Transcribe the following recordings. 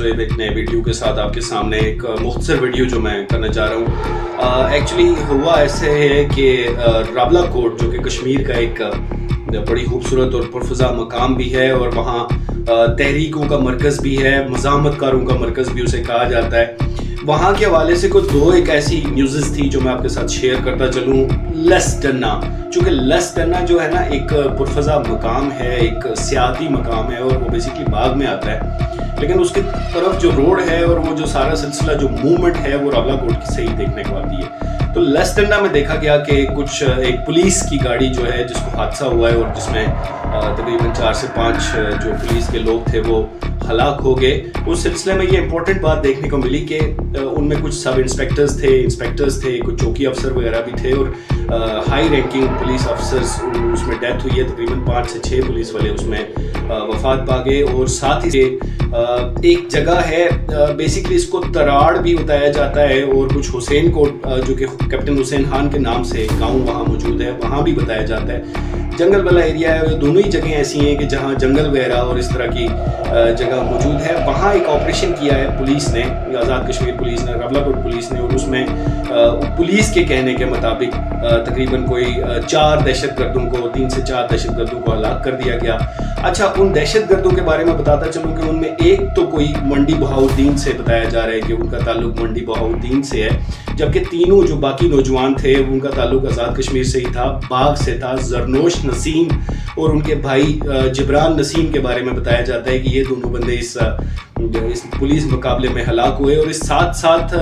हुए एक नए वीडियो के साथ आपके सामने एक मुख्तसर वीडियो जो मैं करना चाह रहा हूँ। एक्चुअली हुआ ऐसे है कि रावला कोट जो कि कश्मीर का एक बड़ी खूबसूरत और पुरफ़ज़ा मकाम भी है और वहाँ तहरीकों का मरकज़ भी है, मज़ाहमतकारों का मरकज़ भी उसे कहा जाता है। वहाँ के हवाले से कुछ दो एक ऐसी न्यूज़ थी जो मैं आपके साथ शेयर करता चलूँ। लसटन्ना, चूँकि लसटन्ना जो है ना एक पुरफ़ज़ा मकाम है, एक सियाती मकाम है और वो बेसिकली बाग में आता है, लेकिन उसके तरफ जो रोड है और वो जो सारा सिलसिला जो मूवमेंट है वो रावला कोट से ही देखने को आती है। तो लसटन्ना में देखा गया कि कुछ एक पुलिस की गाड़ी जो है जिसको हादसा हुआ है और जिसमें तकरीबन 4 से 5 जो पुलिस के लोग थे वो हलाक हो गए। उस सिलसिले में ये इंपॉर्टेंट बात देखने को मिली कि उनमें कुछ सब इंस्पेक्टर्स थे, कुछ चौकी अफसर वगैरह भी थे और हाई रैंकिंग पुलिस अफसर्स उसमें डेथ हुई है। तकरीबन 5 से 6 पुलिस वाले उसमें वफात पा गए। और साथ ही एक जगह है, बेसिकली इसको तराड़ भी बताया जाता है और कुछ हुसैन कोट जो कि कैप्टन हुसैन खान के नाम से गाँव वहाँ मौजूद है, वहाँ भी बताया जाता है। जंगल वाला एरिया है, दोनों ही जगह ऐसी हैं कि जहाँ जंगल वगैरह और इस तरह की जगह मौजूद है। वहाँ एक ऑपरेशन किया है पुलिस ने, आज़ाद कश्मीर पुलिस ने, रावला कोट पुलिस ने, और उसमें पुलिस के कहने के मुताबिक तकरीबन कोई 4 दहशतगर्दों को 3 से 4 दहशतगर्दों को हलाक कर दिया गया। अच्छा, उन दहशतगर्दों के बारे में बताता चलूँ कि उनमें एक तो कोई मंडी बहाउद्दीन से बताया जा रहा है कि उनका ताल्लुक मंडी बहाउद्दीन से है, जबकि तीनों जो बाकी नौजवान थे उनका ताल्लुक आज़ाद कश्मीर से ही था, बाग से था। जरनोश नसीम और उनके भाई जिब्रान नसीम के बारे में बताया जाता है कि ये दोनों बंदे इस पुलिस मुकाबले में हलाक हुए और इस साथ साथ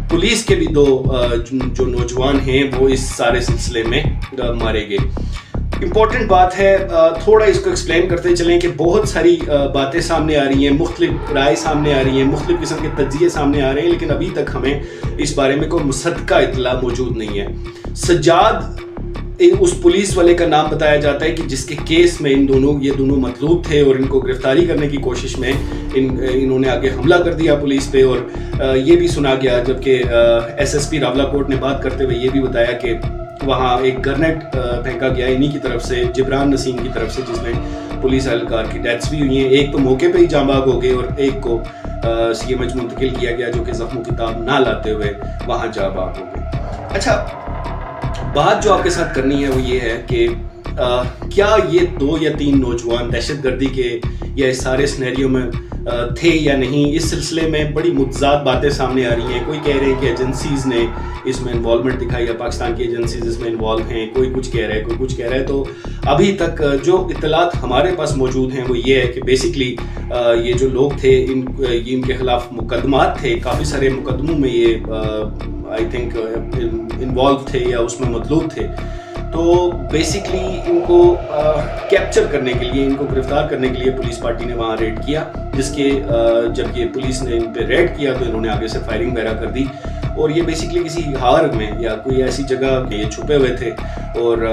पुलिस के भी 2 जो नौजवान हैं वो इस सारे सिलसिले में मारे गए। इम्पॉर्टेंट बात है, थोड़ा इसको एक्सप्लेन करते चलें कि बहुत सारी बातें सामने आ रही हैं, मुख्तलिफ राय सामने आ रही हैं, मुख्तलिफ किस्म के तज्जिए सामने आ रहे हैं, लेकिन अभी तक हमें इस बारे में कोई मुसद्दका इत्तला मौजूद नहीं है। सज्जाद उस पुलिस वाले का नाम बताया जाता है कि जिसके केस में ये दोनों मतलूब थे और इनको गिरफ्तारी करने की कोशिश में इन्होंने आगे हमला कर दिया पुलिस पे। और ये भी सुना गया, जबकि एसएसपी रावला कोट ने बात करते हुए ये भी बताया कि वहाँ एक ग्रेनेड फेंका गया इन्हीं की तरफ से, जिब्रान नसीम की तरफ से, जिसमें पुलिस एहलकार की डेथ्स भी हुई हैं। एक तो मौके पे ही जांबाग हो गए और एक को सीएमएच मुंतकिल किया गया जो कि जख्मों की ताब ना लाते हुए वहाँ जांबाग हो गए। अच्छा, बात जो आपके साथ करनी है वो ये है कि क्या ये 2 या 3 नौजवान दहशतगर्दी के या इस सारे सिनेरियो में थे या नहीं। इस सिलसिले में बड़ी मुतज़ाद बातें सामने आ रही हैं। कोई कह रहे हैं कि एजेंसीज़ ने इसमें इन्वॉल्वमेंट दिखाई है, पाकिस्तान की एजेंसीज इसमें इन्वॉल्व हैं, कोई कुछ कह रहा है, कोई कुछ कह रहा है। तो अभी तक जो इत्तलात हमारे पास मौजूद हैं वो ये है कि बेसिकली ये जो लोग थे इनके खिलाफ मुकदमात थे, काफ़ी सारे मुकदमों में ये आई थिंक इन्वॉल्व थे या उसमें मतलूब थे। तो बेसिकली इनको कैप्चर करने के लिए, इनको गिरफ्तार करने के लिए पुलिस पार्टी ने वहाँ रेड किया, जिसके जब ये पुलिस ने इन पे रेड किया तो इन्होंने आगे से फायरिंग वगैरह कर दी। और ये बेसिकली किसी हार में या कोई ऐसी जगह ये छुपे हुए थे और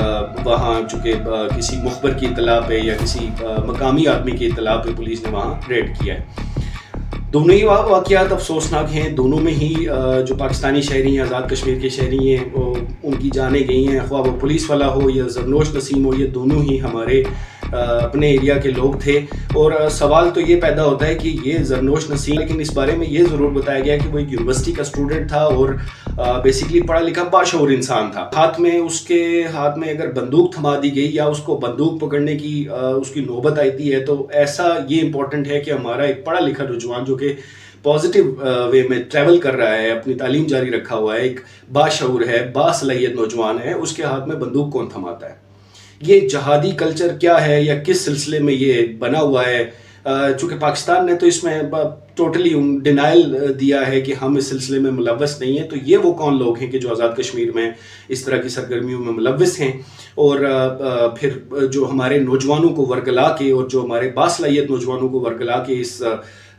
वहाँ चूँकि किसी मुखबर की इत्तला पे या किसी मकामी आदमी की इत्तला पे पुलिस ने वहाँ रेड किया है। दोनों ही वाक़यात अफसोसनाक हैं। दोनों में ही जो पाकिस्तानी शहरी हैं, आज़ाद कश्मीर के शहरी हैं, उनकी जानें गई हैं, ख्वाह वो पुलिस वाला हो या जरनोश नसीम हो, ये दोनों ही हमारे अपने एरिया के लोग थे। और सवाल तो ये पैदा होता है कि ये जरनोश नसीम, लेकिन इस बारे में ये ज़रूर बताया गया कि वो एक यूनिवर्सिटी का स्टूडेंट था और बेसिकली पढ़ा लिखा बाशऊर इंसान था। उसके हाथ में अगर बंदूक थमा दी गई या उसको बंदूक पकड़ने की उसकी नौबत आती है तो ऐसा ये इम्पोर्टेंट है कि हमारा एक पढ़ा लिखा नौजवान जो कि पॉजिटिव वे में ट्रैवल कर रहा है, अपनी तालीम जारी रखा हुआ है, एक बाशऊर है, बासलाहियत नौजवान है, उसके हाथ में बंदूक कौन थमाता है। ये जहादी कल्चर क्या है या किस सिलसिले में ये बना हुआ है। चूँकि पाकिस्तान ने तो इसमें टोटली डिनाइल दिया है कि हम इस सिलसिले में मुलव्वस नहीं हैं, तो ये वो कौन लोग हैं कि जो आज़ाद कश्मीर में इस तरह की सरगर्मियों में मुलव्वस हैं और फिर जो हमारे नौजवानों को वर्गला के और जो हमारे बासलाहियत नौजवानों को वर्गला के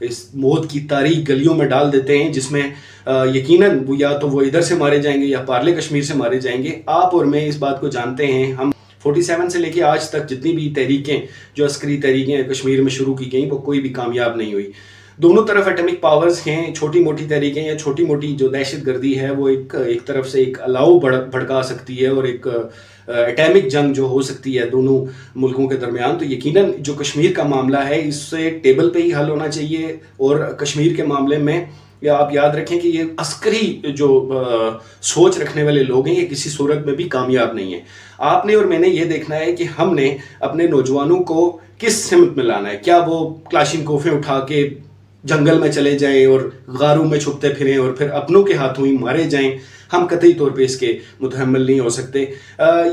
इस मौत की तारीख गलियों में डाल देते हैं, जिसमें यकीनन वो या तो वो इधर से मारे जाएंगे या पार्ले कश्मीर से मारे जाएंगे। आप और मैं इस बात को जानते हैं। हम 47 से लेके आज तक जितनी भी तहरीकें, जो अस्करी तहरीकें कश्मीर में शुरू की गई, वो कोई भी कामयाब नहीं हुई। दोनों तरफ एटॉमिक पावर्स हैं। छोटी मोटी तहरीकें या छोटी मोटी जो दहशत गर्दी है वो एक तरफ से एक अलाव भड़का सकती है और एक एटॉमिक जंग जो हो सकती है दोनों मुल्कों के दरमियान, तो यकीनन जो कश्मीर का मामला है इससे टेबल पे ही हल होना चाहिए। और कश्मीर के मामले में या आप याद रखें कि ये अस्करी जो सोच रखने वाले लोग हैं ये किसी सूरत में भी कामयाब नहीं है। आपने और मैंने ये देखना है कि हमने अपने नौजवानों को किस सिमत में लाना है। क्या वो क्लाशिनकोफें उठा के जंगल में चले जाएं और गारों में छुपते फिरें और फिर अपनों के हाथों ही मारे जाएं? हम कतई तौर पे इसके मुतहम्मिल नहीं हो सकते।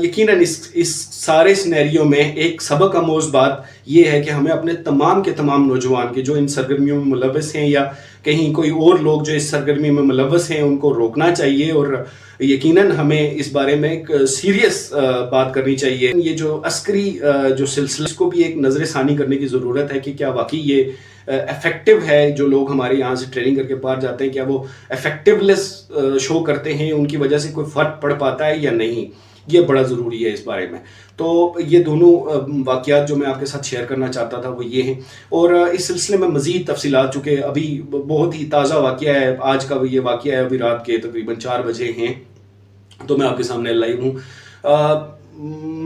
यकीनन इस सारे सिनेरियो में एक सबक आमोज़ बात यह है कि हमें अपने तमाम के तमाम नौजवान के जो इन सरगर्मियों में मुलव्वस हैं या कहीं कोई और लोग जो इस सरगर्मी में मुलव्वस हैं उनको रोकना चाहिए। और यकीनन हमें इस बारे में एक सीरियस बात करनी चाहिए। ये जो अस्करी जो सिलसिला, इसको भी एक नज़र षानी करने की ज़रूरत है कि क्या वाकई ये इफेक्टिव है। जो लोग हमारे यहाँ से ट्रेनिंग करके बाहर जाते हैं क्या वो इफेक्टिवनेस शो करते हैं, उनकी वजह से कोई फ़र्क पड़ पाता है या नहीं, ये बड़ा ज़रूरी है इस बारे में। तो ये दोनों वाक़यात जो मैं आपके साथ शेयर करना चाहता था वो ये हैं। और इस सिलसिले में मज़ीद तफसीलात, चूँकि अभी बहुत ही ताज़ा वाक़या है, आज का ये वाक़या है, अभी रात के तकरीबन 4 बजे हैं, तो मैं आपके सामने लाइव हूँ।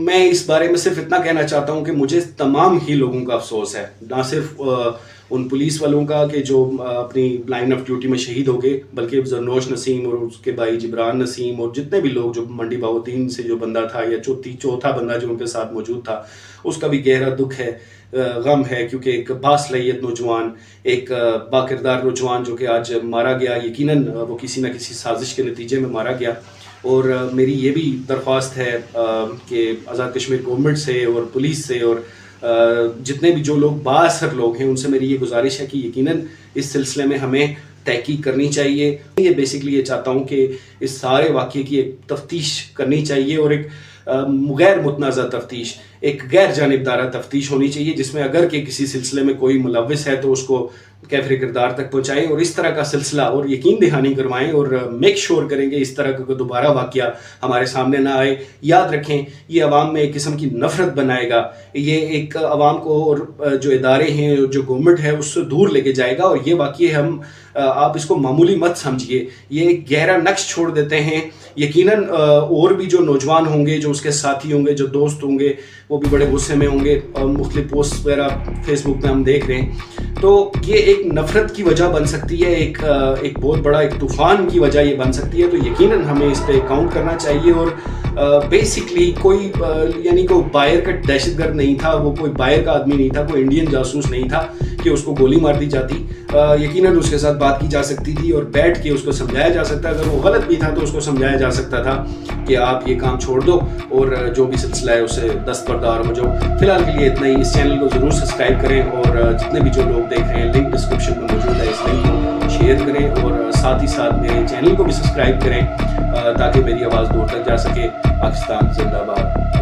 मैं इस बारे में सिर्फ इतना कहना चाहता हूँ कि मुझे तमाम ही लोगों का अफसोस है, ना सिर्फ उन पुलिस वालों का कि जो अपनी लाइन ऑफ ड्यूटी में शहीद हो गए, बल्कि जरनोश नसीम और उसके भाई जिब्रान नसीम और जितने भी लोग जो मंडी बावतीन से जो बंदा था या चौथा बंदा जो उनके साथ मौजूद था, उसका भी गहरा दुख है, गम है, क्योंकि एक बासलाहियत नौजवान, एक बाकिरदार नौजवान जो कि आज मारा गया, यकीनन वो किसी न किसी साजिश के नतीजे में मारा गया। और मेरी ये भी दरख्वास्त है कि आज़ाद कश्मीर गवर्नमेंट से और पुलिस से और जितने भी जो लोग बाअसर लोग हैं उनसे मेरी ये गुजारिश है कि यकीनन इस सिलसिले में हमें तहकीक करनी चाहिए। ये बेसिकली ये चाहता हूँ कि इस सारे वाक़ये की एक तफ्तीश करनी चाहिए और एक गैर मुतनाज़ा तफ्तीश, एक गैर जानिबदारा तफ्तीश होनी चाहिए, जिसमें अगर कि किसी सिलसिले में कोई मुलव्विस है तो उसको कैफरे किरदार तक पहुँचाएँ और इस तरह का सिलसिला और यकीन दहानी करवाएँ और मेक श्योर करेंगे इस तरह का दोबारा वाक़या हमारे सामने ना आए। याद रखें, ये अवाम में एक किस्म की नफ़रत बनाएगा, ये एक अवाम को और जो इदारे हैं, जो गवर्नमेंट है, उससे दूर लेके जाएगा। और ये वाक़ये हम आप इसको मामूली मत समझिए, ये एक गहरा नक्श छोड़ देते हैं। यकीनन और भी जो नौजवान होंगे, जो उसके साथी होंगे, जो दोस्त होंगे, वो भी बड़े गुस्से में होंगे। मुख्तलिफ पोस्ट वगैरह फेसबुक पे हम देख रहे हैं, तो ये एक नफ़रत की वजह बन सकती है, एक बहुत बड़ा एक तूफ़ान की वजह ये बन सकती है। तो यकीनन हमें इस पे काउंट करना चाहिए। और बेसिकली कोई यानी कोई बाहर का दहशतगर्द नहीं था, वो कोई बाहर का आदमी नहीं था, कोई इंडियन जासूस नहीं था कि उसको गोली मार दी जाती। यकीनन उसके साथ बात की जा सकती थी और बैठ के उसको समझाया जा सकता। अगर वो गलत भी था तो उसको समझाया जा सकता था कि आप ये काम छोड़ दो और जो भी सिलसिला है उससे दस्तबरदार हो जाओ। फिलहाल के लिए इतना ही। इस चैनल को ज़रूर सब्सक्राइब करें और जितने भी जो लोग देख रहे हैं, लिंक डिस्क्रिप्शन में मौजूद है, इस लिंक को शेयर करें और साथ ही साथ मेरे चैनल को भी सब्सक्राइब करें ताकि मेरी आवाज़ दूर तक जा सके। पाकिस्तान जिंदाबाद।